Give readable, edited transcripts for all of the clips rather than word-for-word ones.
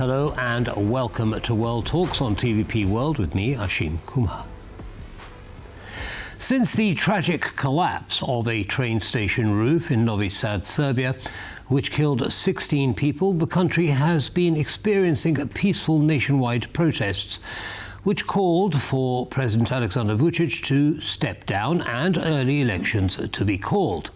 Hello and welcome to World Talks on TVP World with me, Ashim Kumar. Since the tragic collapse of a train station roof in Novi Sad, Serbia, which killed 16 people, the country has been experiencing peaceful nationwide protests, which called for President Aleksandar Vučić to step down and early elections to be called.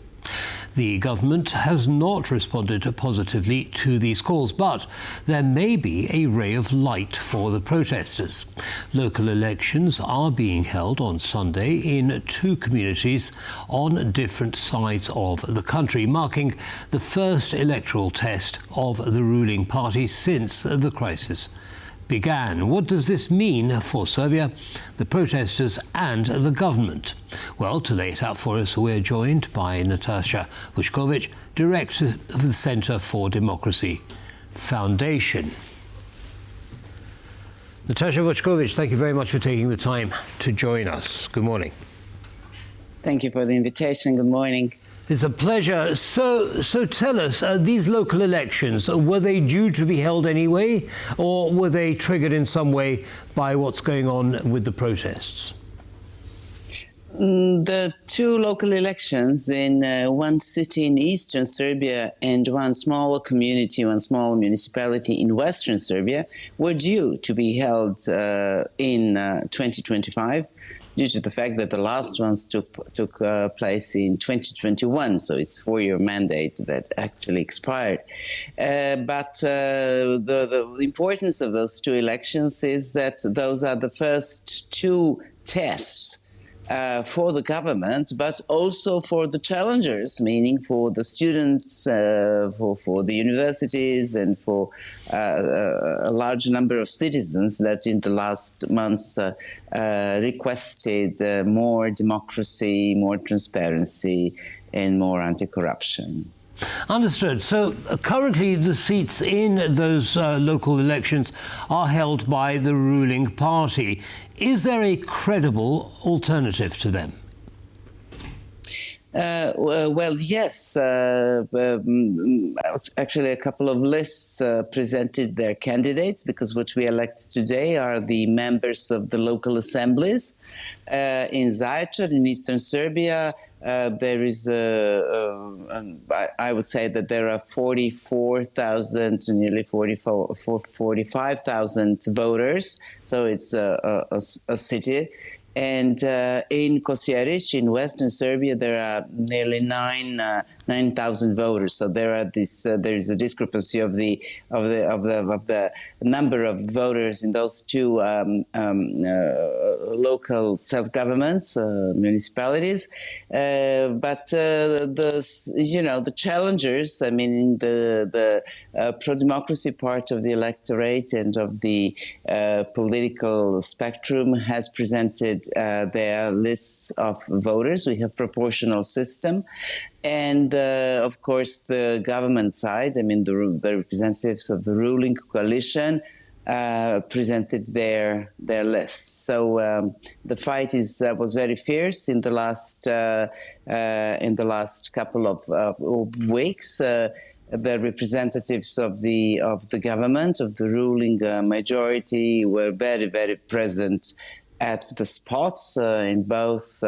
The government has not responded positively to these calls, but there may be a ray of light for the protesters. Local elections are being held on Sunday in two communities on different sides of the country, marking the first electoral test of the ruling party since the crisis began. What does this mean for Serbia, the protesters and the government? Well, to lay it out for us, we're joined by Nataša Vučković, Director of the Center for Democracy Foundation. Nataša Vučković, thank you very much for taking the time to join us. Good morning. Thank you for the invitation. Good morning. It's a pleasure. So tell us, these local elections, were they due to be held anyway, or were they triggered in some way by what's going on with the protests? The two local elections in one city in eastern Serbia and one small community, one small municipality in western Serbia were due to be held in 2025. Due to the fact that the last ones took place in 2021, so it's a 4-year mandate that actually expired. But the importance of those two elections is that those are the first two tests for the government, but also for the challengers, meaning for the students, for the universities, and for a large number of citizens that in the last months requested more democracy, more transparency, and more anti-corruption. Understood. So currently the seats in those local elections are held by the ruling party. Is there a credible alternative to them? Well, yes. Actually, a couple of lists presented their candidates, because what we elect today are the members of the local assemblies. In Zaječar, in eastern Serbia, there is, I would say that there are 44,000 to nearly 45,000 voters, so it's a city. And in Kosjerić, in western Serbia, there are nearly 9,000 voters. So there is a discrepancy of the number of voters in those two local self-governments, municipalities. But the challengers, I mean, the pro-democracy part of the electorate and of the political spectrum has presented their lists of voters. We have proportional system. And, of course, the government side, I mean, the representatives of the ruling coalition presented their lists. So the fight was very fierce in the last couple of weeks. The representatives of the government, of the ruling majority, were very, very present at the spots in both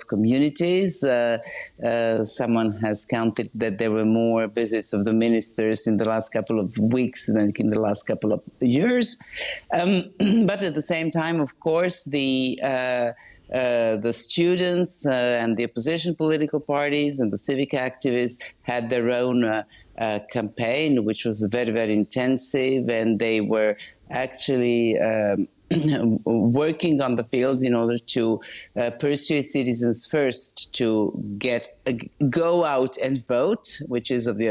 communities. Someone has counted that there were more visits of the ministers in the last couple of weeks than in the last couple of years. But at the same time, of course, the students and the opposition political parties and the civic activists had their own campaign, which was very, very intensive, and they were actually working on the fields in order to persuade citizens first to go out and vote, which is of the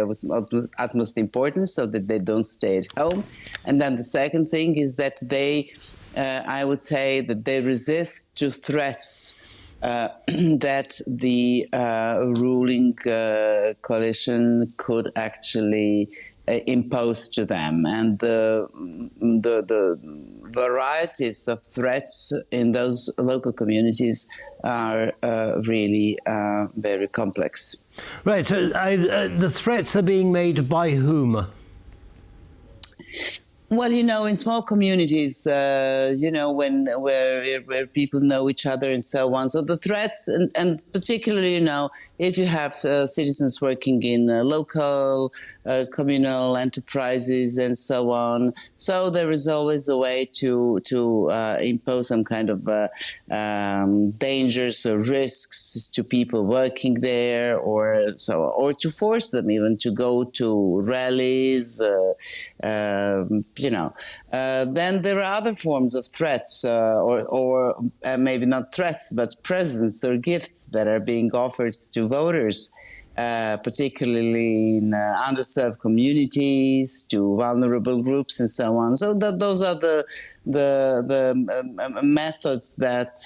utmost importance, so that they don't stay at home. And then the second thing is that they, I would say, that they resist to threats that the ruling coalition could actually impose to them. And the varieties of threats in those local communities are really very complex. Right, so the threats are being made by whom? Well, in small communities, where people know each other and so on. So the threats, and particularly, if you have citizens working in local communal enterprises and so on, so there is always a way to impose some kind of dangers or risks to people working there, or to force them even to go to rallies. Then there are other forms of threats, or maybe not threats, but presents or gifts that are being offered to voters, particularly in underserved communities, to vulnerable groups, and so on. So those are the methods that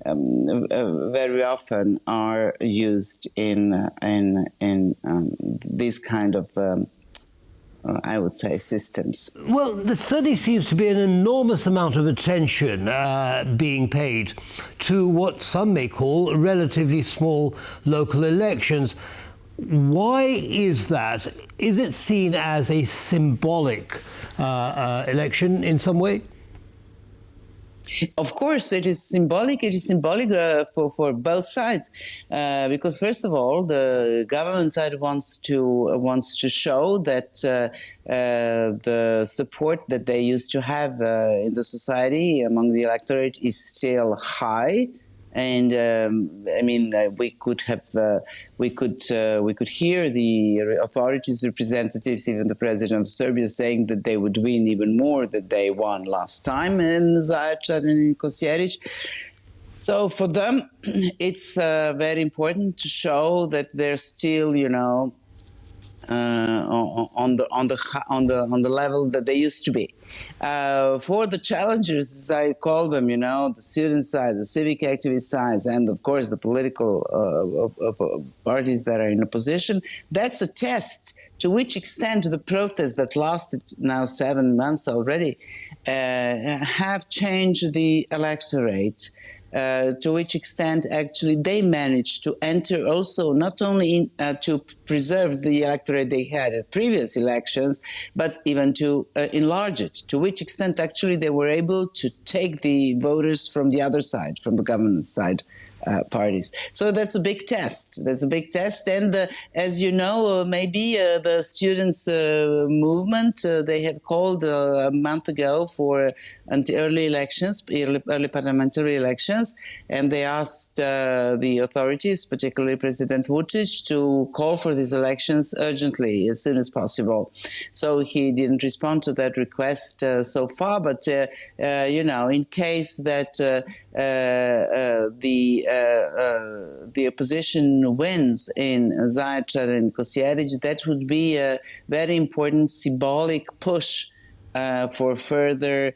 very often are used in these kind of I would say, systems. Well, there certainly seems to be an enormous amount of attention being paid to what some may call relatively small local elections. Why is that? Is it seen as a symbolic election in some way? Of course, it is symbolic. It is symbolic for both sides, because first of all, the government side wants to show that the support that they used to have in the society among the electorate is still high. And we could hear the authorities' representatives, even the president of Serbia, saying that they would win even more than they won last time in Zaječar and in Kosjerić. So for them, it's very important to show that they're still, on the level that they used to be. For the challengers, as I call them, the student side, the civic activist side, and of course the political parties that are in opposition, that's a test to which extent the protests that lasted now 7 months already have changed the electorate. To which extent actually they managed to enter also not only to preserve the electorate they had at previous elections, but even to enlarge it. To which extent actually they were able to take the voters from the other side, from the government side. Parties. So that's a big test. And as you know, maybe the students' movement, they have called a month ago for early elections, early parliamentary elections, and they asked the authorities, particularly President Vučić, to call for these elections urgently, as soon as possible. So he didn't respond to that request so far, but in case that the opposition wins in Zaječar and Kosjerić, that would be a very important symbolic push for further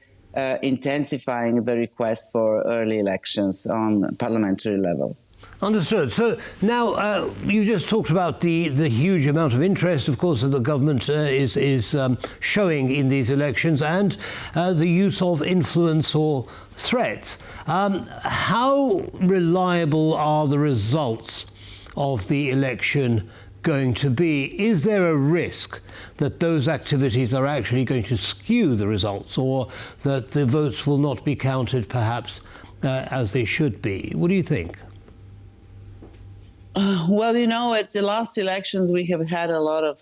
intensifying the request for early elections on parliamentary level. Understood. So now you just talked about the huge amount of interest, of course, that the government is showing in these elections, and the use of influence or threats. How reliable are the results of the election going to be? Is there a risk that those activities are actually going to skew the results, or that the votes will not be counted perhaps as they should be? What do you think? Well, at the last elections, we have had a lot of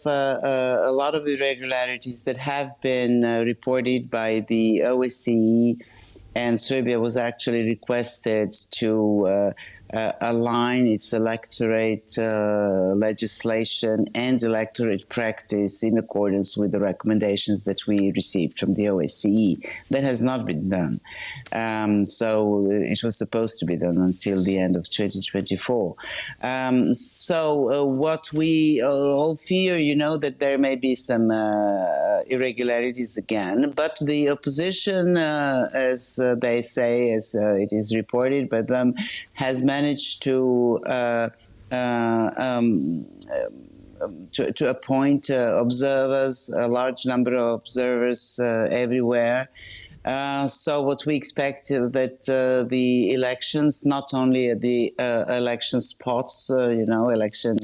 irregularities that have been reported by the OSCE, and Serbia was actually requested to align its electorate legislation and electorate practice in accordance with the recommendations that we received from the OSCE. That has not been done. So it was supposed to be done until the end of 2024. What we all fear, that there may be some irregularities again, but the opposition, as they say, as it is reported by them, has managed to to appoint observers, a large number of observers everywhere. So what we expect that the elections, not only at the election spots, election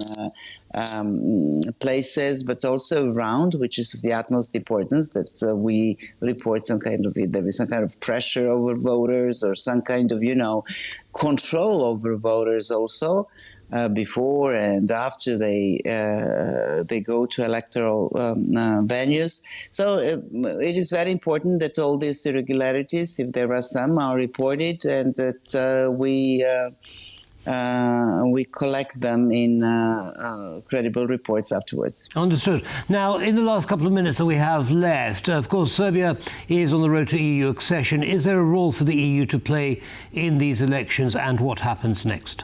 places, but also around, which is of the utmost importance, that we report there is some kind of pressure over voters or some kind of, control over voters also. Before and after they go to electoral venues. So it is very important that all these irregularities, if there are some, are reported and that we collect them in credible reports afterwards. Understood. Now, in the last couple of minutes that we have left, of course, Serbia is on the road to EU accession. Is there a role for the EU to play in these elections, and what happens next?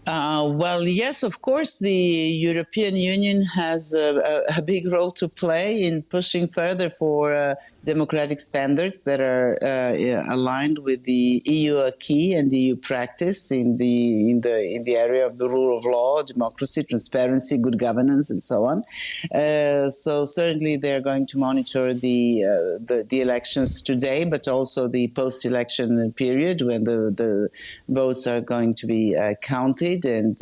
Well, yes, of course, the European Union has a big role to play in pushing further for democratic standards that are aligned with the EU acquis and EU practice in the area of the rule of law, democracy, transparency, good governance, and so on. So certainly they are going to monitor the elections today, but also the post-election period when the votes are going to be counted and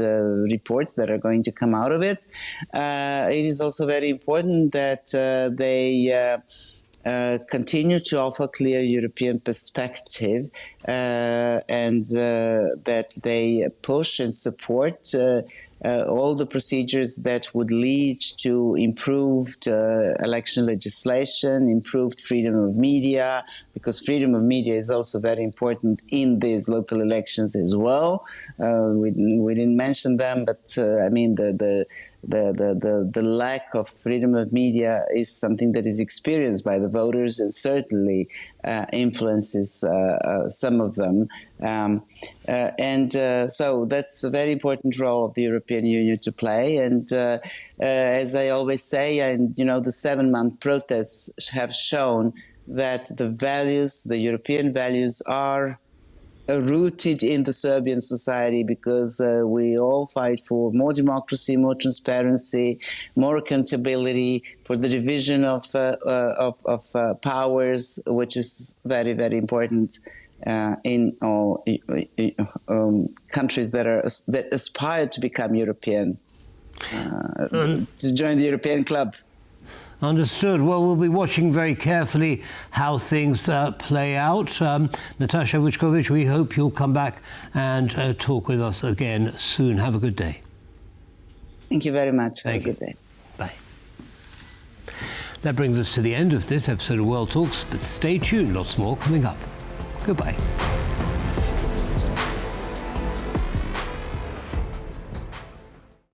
reports that are going to come out of it. It is also very important that they continue to offer clear European perspective and that they push and support all the procedures that would lead to improved election legislation, improved freedom of media, because freedom of media is also very important in these local elections as well. We didn't mention them, but I mean the lack of freedom of media is something that is experienced by the voters and certainly influences some of them. So that's a very important role of the European Union to play. And as I always say, and the 7-month protests have shown that the values, the European values, are rooted in the Serbian society, because we all fight for more democracy, more transparency, more accountability, for the division of powers, which is very, very important in all countries that aspire to become European, to join the European club. Understood. Well, we'll be watching very carefully how things play out. Nataša Vučković, we hope you'll come back and talk with us again soon. Have a good day. Thank you very much. Have a good day. Bye. That brings us to the end of this episode of World Talks, but stay tuned, lots more coming up. Goodbye.